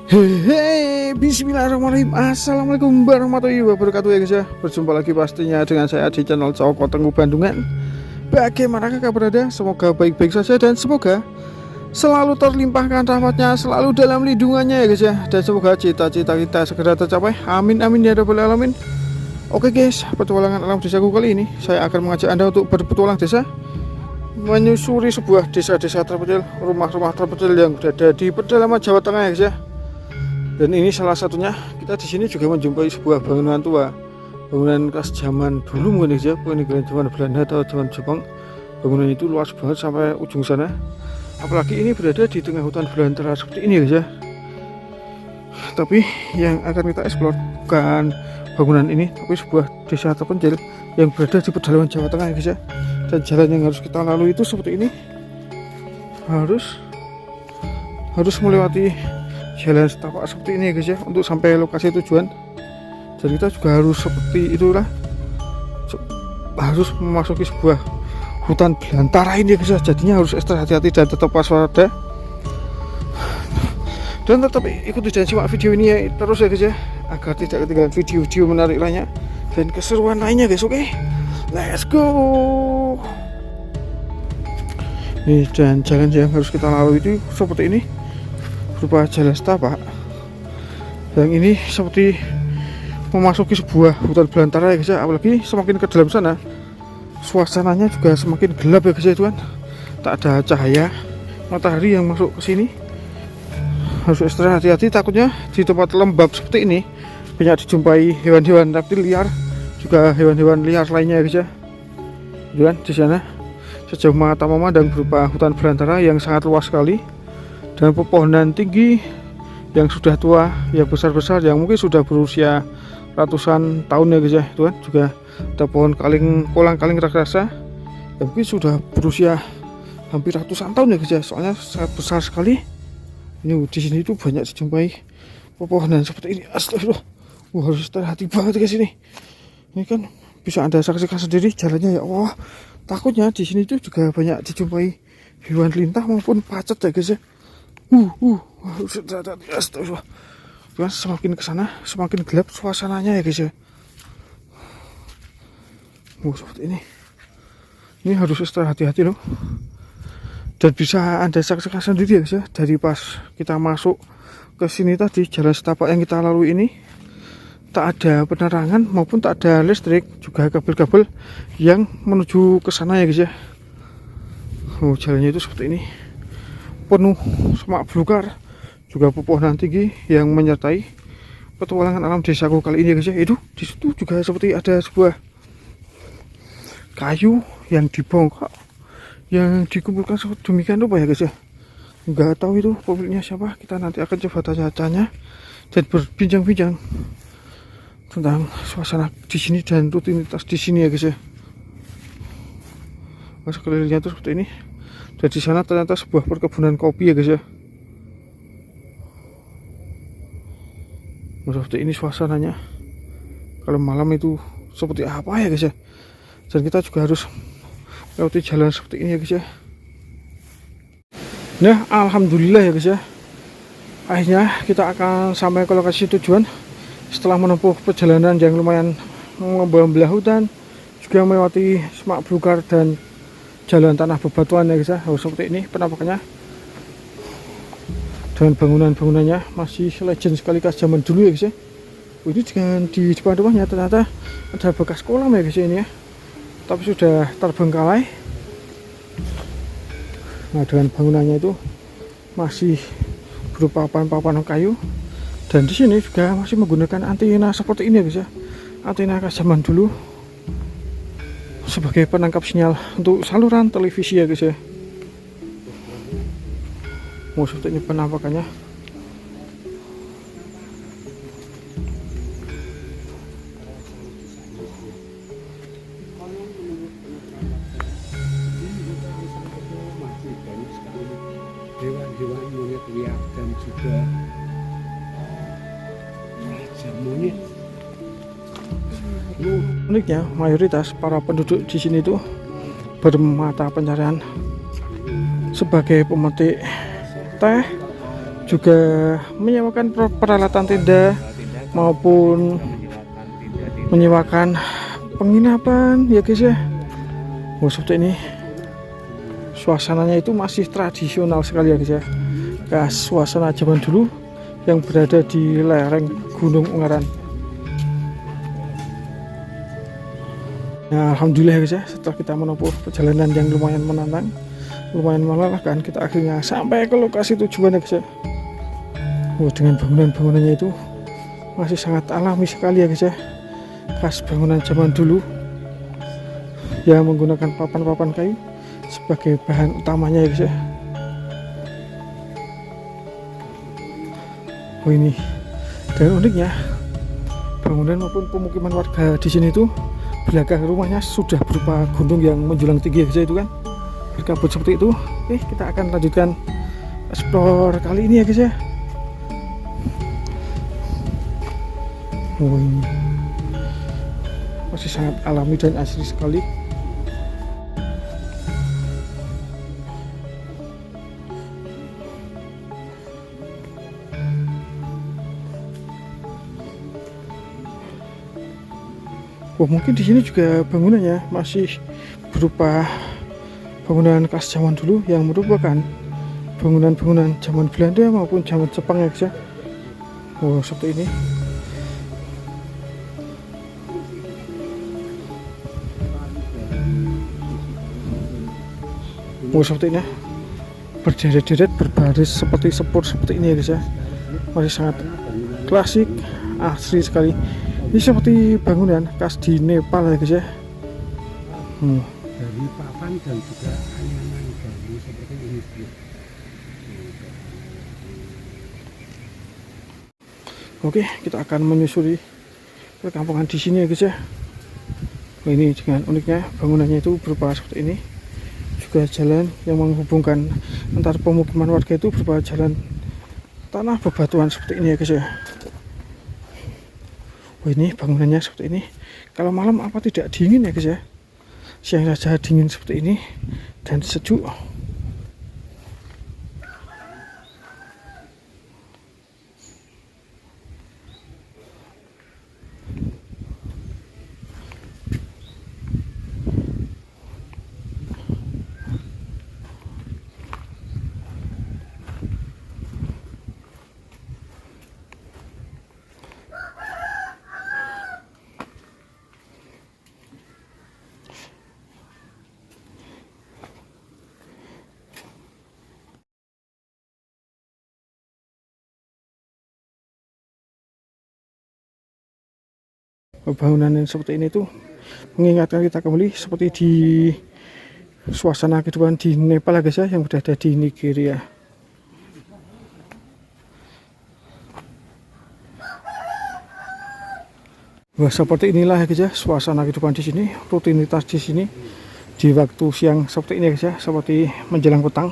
Hehehe, bismillahirrahmanirrahim. Assalamualaikum warahmatullahi wabarakatuh ya guys ya. Berjumpa lagi pastinya dengan saya di channel Coko Tengku Bandungan. Bagaimanakah kabar Anda? Semoga baik-baik saja dan semoga selalu terlimpahkan rahmatnya, selalu dalam lindungannya ya guys ya. Dan semoga cita-cita kita segera tercapai. Amin amin ya rabbal alamin. Oke guys, petualangan alam desaku kali ini saya akan mengajak Anda untuk berpetualang desa, menyusuri sebuah desa-desa terpencil, rumah-rumah terpencil yang berada di pedalaman Jawa Tengah ya guys ya. Dan ini salah satunya, kita di sini juga menjumpai sebuah bangunan tua, bangunan khas zaman dulu mungkin ya, peninggalan zaman Belanda atau zaman Jepang. Bangunan itu luas banget sampai ujung sana. Apalagi ini berada di tengah hutan belantara seperti ini guys ya. Tapi yang akan kita eksplor bukan bangunan ini, tapi sebuah desa terpencil yang berada di pedalaman Jawa Tengah guys ya. Dan jalan yang harus kita lalui itu seperti ini, harus melewati jalan setapak seperti ini ya guys ya, untuk sampai lokasi tujuan. Dan kita juga harus seperti itulah, harus memasuki sebuah hutan belantara ini ya guys ya. Jadinya harus ekstra hati-hati dan tetap waspada, dan tetap ikuti dan simak video ini ya terus ya guys ya, agar tidak ketinggalan video-video menarik lainnya dan keseruan lainnya guys. Oke, let's go. Nih, dan jalan yang harus kita lalui itu seperti ini, berupa jalan setapak. Yang ini seperti memasuki sebuah hutan belantara ya guys ya. Apalagi semakin ke dalam sana, suasananya juga semakin gelap ya guys ya, tuan. Tak ada cahaya matahari yang masuk ke sini. Harus ekstra hati-hati, takutnya di tempat lembab seperti ini banyak dijumpai hewan-hewan reptil liar, juga hewan-hewan liar lainnya ya guys ya. Tuan, di sana sejauh mata memandang berupa hutan belantara yang sangat luas sekali, dan pepohonan tinggi yang sudah tua, yang besar-besar, yang mungkin sudah berusia ratusan tahun ya guys ya. Tuan, juga ada pohon kolang-kaling raksasa yang mungkin sudah berusia hampir ratusan tahun ya guys ya, soalnya sangat besar sekali. Ini di sini itu banyak dijumpai pepohonan seperti ini. Astagfirullah, harus hati-hati banget guys ini. Ini kan bisa Anda saksikan sendiri jalannya ya Allah. Takutnya di sini itu juga banyak dijumpai hewan lintah maupun pacet ya guys ya. Harus hati-hati. Astagfirullah. Kan semakin ke sana semakin gelap suasananya ya guys ya. Seperti ini. Ini harus ekstra hati-hati loh. Dan bisa Anda saksikan sendiri ya guys ya, dari pas kita masuk ke sini tadi, jalan setapak yang kita lalui ini tak ada penerangan maupun tak ada listrik, juga kabel-kabel yang menuju ke sana ya guys ya. Jalannya itu seperti ini, penuh semak belukar, juga pepohonan tinggi yang menyertai petualangan alam desaku kali ini ya guys ya. Itu di situ juga seperti ada sebuah kayu yang dibongkar, yang dikumpulkan seperti demikian rupa ya guys ya. Nggak tahu itu pemiliknya siapa, kita nanti akan coba tanya-tanya dan berbincang-bincang tentang suasana di sini dan rutinitas di sini ya guys ya. Sekelilingnya tuh seperti ini, dan di sana ternyata sebuah perkebunan kopi ya guys ya. Seperti ini suasananya. Kalau malam itu seperti apa ya guys ya. Dan kita juga harus lewati jalan seperti ini ya guys ya. Nah, alhamdulillah ya guys ya, akhirnya kita akan sampai ke lokasi tujuan setelah menempuh perjalanan yang lumayan membelah hutan, juga melewati semak belukar dan jalan tanah bebatuan ya guys ya. Seperti ini penampakannya, dan bangunan-bangunannya masih legend sekali khas zaman dulu ya guys ya. Ini dengan di depan rumahnya ternyata ada bekas kolam ya guys ya ini ya, tapi sudah terbengkalai. Nah, dengan bangunannya itu masih berupa papan-papan kayu, dan di sini juga masih menggunakan antena seperti ini ya guys ya, antena khas zaman dulu sebagai penangkap sinyal untuk saluran televisi ya guys ya. Seperti ini penampakannya. Hewan-hewan monyet liar dan juga raja monyet. Uniknya mayoritas para penduduk di sini itu bermata pencarian sebagai pemetik teh juga menyewakan peralatan tenda maupun menyewakan penginapan ya guys ya. Oh, seperti ini suasananya itu masih tradisional sekali ya guys ya, khas suasana zaman dulu yang berada di lereng Gunung Ungaran. Nah, alhamdulillah ya guys ya, setelah kita menempuh perjalanan yang lumayan menantang, lumayan melelahkan, kita akhirnya sampai ke lokasi tujuan ya guys ya. Oh, dengan bangunan-bangunannya itu masih sangat alami sekali ya guys ya, khas bangunan zaman dulu yang menggunakan papan-papan kayu sebagai bahan utamanya ya guys ya. Oh, ini dan uniknya bangunan maupun pemukiman warga di sini tuh belakang rumahnya sudah berupa gunung yang menjulang tinggi ya guys ya, itu kan berkabut seperti itu. Oke, kita akan lanjutkan explore kali ini ya guys ya. Oh, ini masih sangat alami dan asli sekali. Oh, mungkin di sini juga bangunannya masih berupa bangunan khas zaman dulu yang merupakan bangunan-bangunan zaman Belanda maupun zaman Jepang ya guys ya. Oh, seperti ini. Oh, seperti ini berderet-deret berbaris seperti sepur seperti ini ya guys ya, masih sangat klasik, asli sekali. Ini seperti bangunan khas di Nepal ya guys ya. Dari papan dan juga anyaman bambu seperti ini. Oke, kita akan menyusuri perkampungan di sini ya guys ya. Oh, ini dengan uniknya bangunannya itu berupa seperti ini. Juga jalan yang menghubungkan antar pemukiman warga itu berupa jalan tanah bebatuan seperti ini ya guys ya. Oh, ini bangunannya seperti ini. Kalau malam apa tidak dingin ya guys ya. Siang saja dingin seperti ini dan sejuk. Bangunan yang seperti ini tuh mengingatkan kita kembali seperti di suasana kehidupan di Nepal ya guys ya, yang berada di Nigeria. Wah, seperti inilah ya guys ya suasana kehidupan di sini, rutinitas di sini di waktu siang seperti ini ya guys ya, seperti menjelang petang.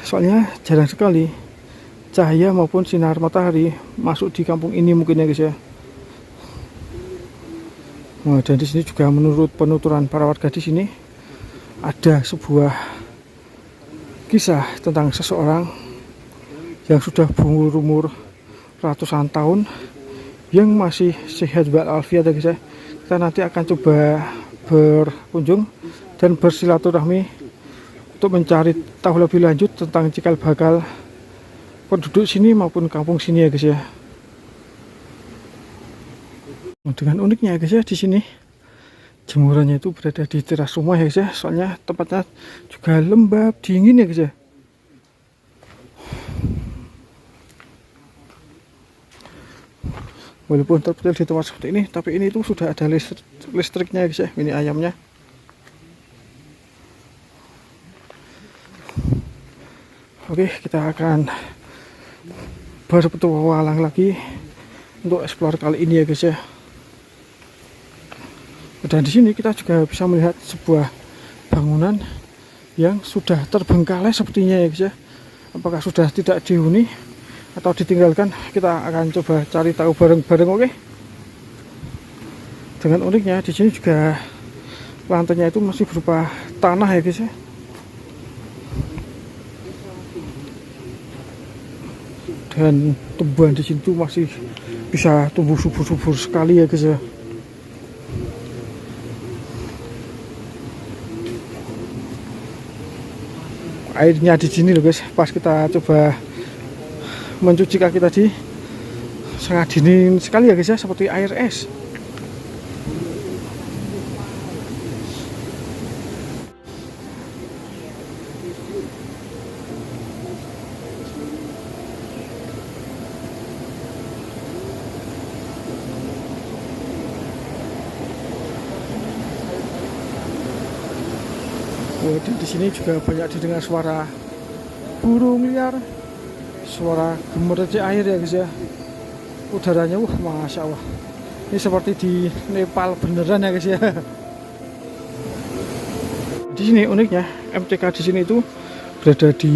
Soalnya jarang sekali cahaya maupun sinar matahari masuk di kampung ini mungkin ya guys ya. Nah, dan di sini juga menurut penuturan para warga di sini ada sebuah kisah tentang seseorang yang sudah berumur ratusan tahun yang masih sehat walafiat ya guys ya. Kita nanti akan coba berkunjung dan bersilaturahmi untuk mencari tahu lebih lanjut tentang cikal bakal penduduk sini maupun kampung sini ya guys ya. Dengan uniknya ya guys ya, di sini jemurannya itu berada di teras rumah ya guys ya, soalnya tempatnya juga lembab dingin ya guys ya. Walaupun terpetil di tempat seperti ini, tapi ini tuh sudah ada listriknya ya guys ya. Ini ayamnya. Oke, kita akan berpetualang lagi untuk explore kali ini ya guys ya. Dan di sini kita juga bisa melihat sebuah bangunan yang sudah terbengkalai sepertinya ya guys ya. Apakah sudah tidak dihuni atau ditinggalkan? Kita akan coba cari tahu bareng-bareng, oke? Dengan uniknya di sini juga lantainya itu masih berupa tanah ya guys ya. Dan tumbuhan di sini tuh masih bisa tumbuh subur-subur sekali ya guys ya. Airnya di sini loh guys, pas kita coba mencuci kaki tadi sangat dingin sekali ya guys ya, seperti air es. Oh, dan di sini juga banyak didengar suara burung liar, suara gemericik air ya guys ya. Udaranya masya Allah, ini seperti di Nepal beneran ya guys ya. Di sini uniknya MTK di sini itu berada di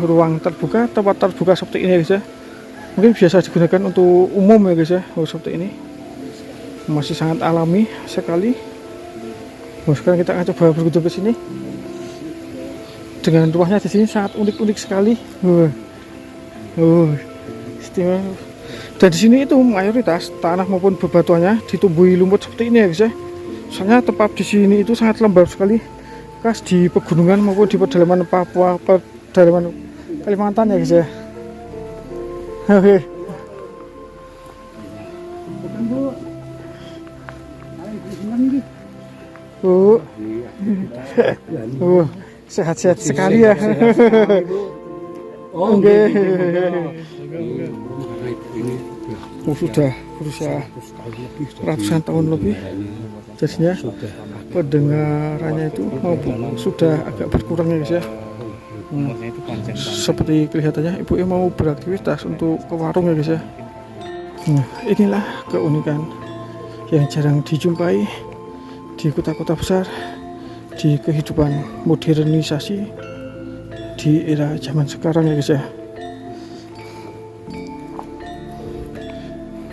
ruang terbuka, tempat terbuka seperti ini ya guys ya. Mungkin biasa digunakan untuk umum ya guys ya. Oh, seperti ini masih sangat alami sekali. Oh, sekarang kita akan coba berkunjung ke sini. Dengan ruangnya di sini sangat unik-unik sekali. Istimewa. Dan di sini itu mayoritas tanah maupun bebatuannya ditumbuhi lumut seperti ini ya guys ya. Soalnya tempat di sini itu sangat lembab sekali, khas di pegunungan maupun di pedalaman Papua, pedalaman Kalimantan ya guys ya. Oke. Sehat-sehat sekali ya. Oke. Sudah berusia ratusan tahun lebih, jadinya pendengarannya itu sudah agak berkurang ya guys ya. Seperti kelihatannya ibu mau beraktivitas untuk ke warung ya guys ya. Inilah keunikan yang jarang dijumpai di kota-kota besar, di kehidupan modernisasi di era zaman sekarang ya guys ya.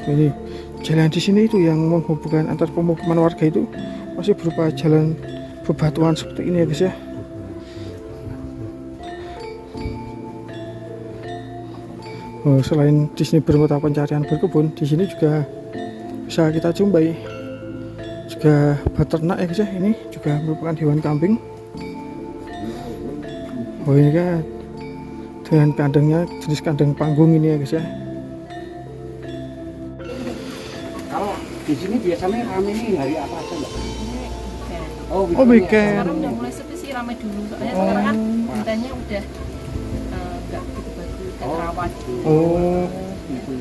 Ini jalan di sini itu yang menghubungkan antar pemukiman warga itu masih berupa jalan bebatuan seperti ini ya guys ya. Oh, selain di sini bermata pencarian berkebun, di sini juga bisa kita jumpai juga beternak ya guys ya. Ini juga merupakan hewan kambing. Oh, ini kan dengan kandangnya jenis kandang panggung ini ya guys ya. Kalau di sini biasanya rame ini hari apa aja mbak? Oh, weekend. Sekarang udah mulai sepi sih, ramai dulu. Soalnya sekarang kan hutannya udah nggak begitu bagus, terawat. Oh,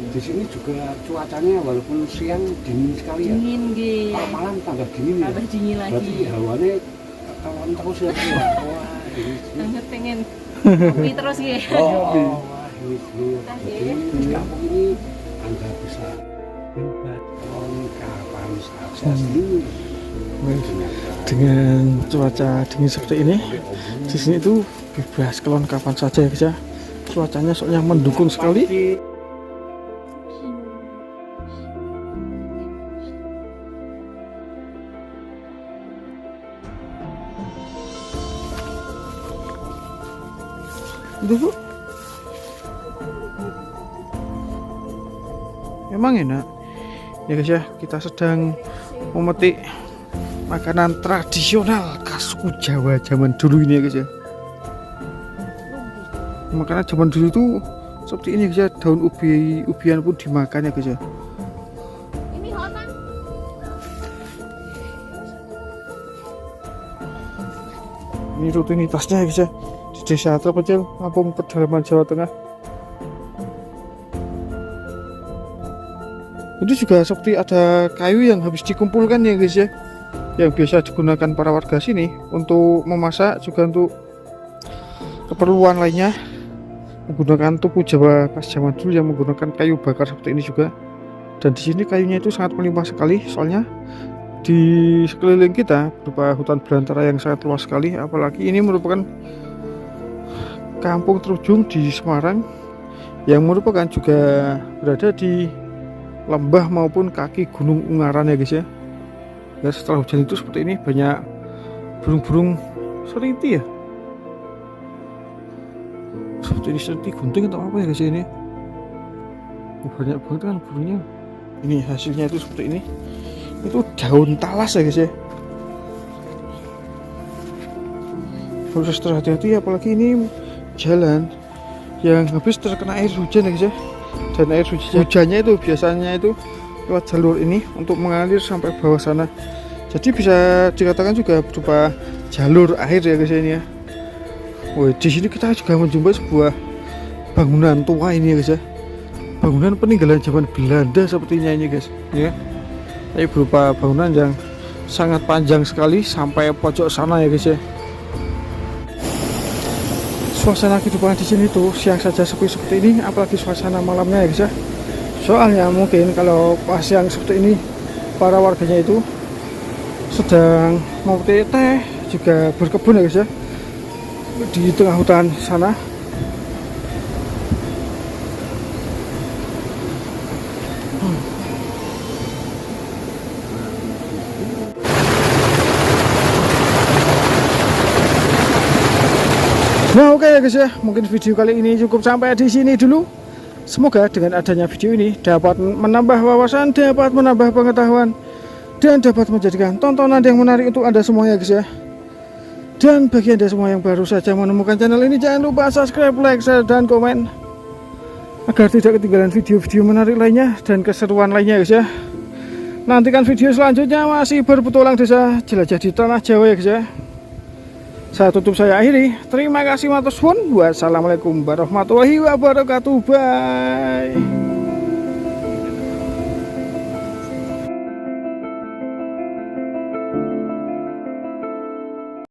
Di sini juga cuacanya walaupun siang dingin sekali ya. Dingin gitu. Malam tambah dingin ya. Tambah dingin lagi. Berarti hawanya kawan terus ya. Wah, ini sih. Sangat pengen kopi terus gitu. Wah, ini. Jadi di kampung ini Anda bisa kapan saja sih. dengan cuaca dingin seperti ini, di sini itu bebas kelon kapan saja ya guys ya. Cuacanya soalnya mendukung sekali. Itu bu, emang enak ya guys ya. Kita sedang memetik makanan tradisional khas suku Jawa zaman dulu ini ya guys ya. Makanan zaman dulu itu seperti ini guys ya. Daun ubian pun dimakan ya guys ya. Ini hotan. Ini rutinitasnya ya guys ya, di desa terpencil kampung pedalaman Jawa Tengah. Itu juga seperti ada kayu yang habis dikumpulkan ya guys ya, yang biasa digunakan para warga sini untuk memasak, juga untuk keperluan lainnya menggunakan tuku Jawa khas zaman dulu yang menggunakan kayu bakar seperti ini juga. Dan di sini kayunya itu sangat melimpah sekali, soalnya di sekeliling kita berupa hutan belantara yang sangat luas sekali. Apalagi ini merupakan kampung terujung di Semarang yang merupakan juga berada di lembah maupun kaki Gunung Ungaran ya guys ya. Ya, setelah hujan itu seperti ini banyak burung-burung seriti ya. Seperti ini seriti gunting atau apa ya guys ini. Banyak banget kan burungnya. Ini hasilnya itu seperti ini. Itu daun talas ya guys ya. Harus extra hati-hati, apalagi ini jalan yang habis terkena air hujan ya guys ya. Dan air hujannya itu biasanya itu lewat jalur ini untuk mengalir sampai bawah sana. Jadi bisa dikatakan juga berupa jalur air ya guys ini ya. Wah, di sini kita juga menjumpai sebuah bangunan tua ini ya guys ya. Bangunan peninggalan zaman Belanda sepertinya ini guys ya. Tapi berupa bangunan yang sangat panjang sekali sampai pojok sana ya guys ya. Suasana kehidupan di sini tuh siang saja sepi seperti ini, apalagi suasana malamnya ya guys ya. Soalnya mungkin kalau pas siang seperti ini para warganya itu sedang memetik teh, juga berkebun ya guys ya, di tengah hutan sana. Nah oke ya guys ya, mungkin video kali ini cukup sampai di sini dulu. Semoga dengan adanya video ini dapat menambah wawasan, dapat menambah pengetahuan, dan dapat menjadikan tontonan yang menarik untuk Anda semua ya guys ya. Dan bagi Anda semua yang baru saja menemukan channel ini, jangan lupa subscribe, like, share, dan komen agar tidak ketinggalan video-video menarik lainnya dan keseruan lainnya guys ya. Nantikan video selanjutnya masih berpetualang desa jelajah di tanah Jawa ya guys ya. Saya tutup, saya akhiri. Terima kasih matur suwun. Wassalamualaikum warahmatullahi wabarakatuh. Bye.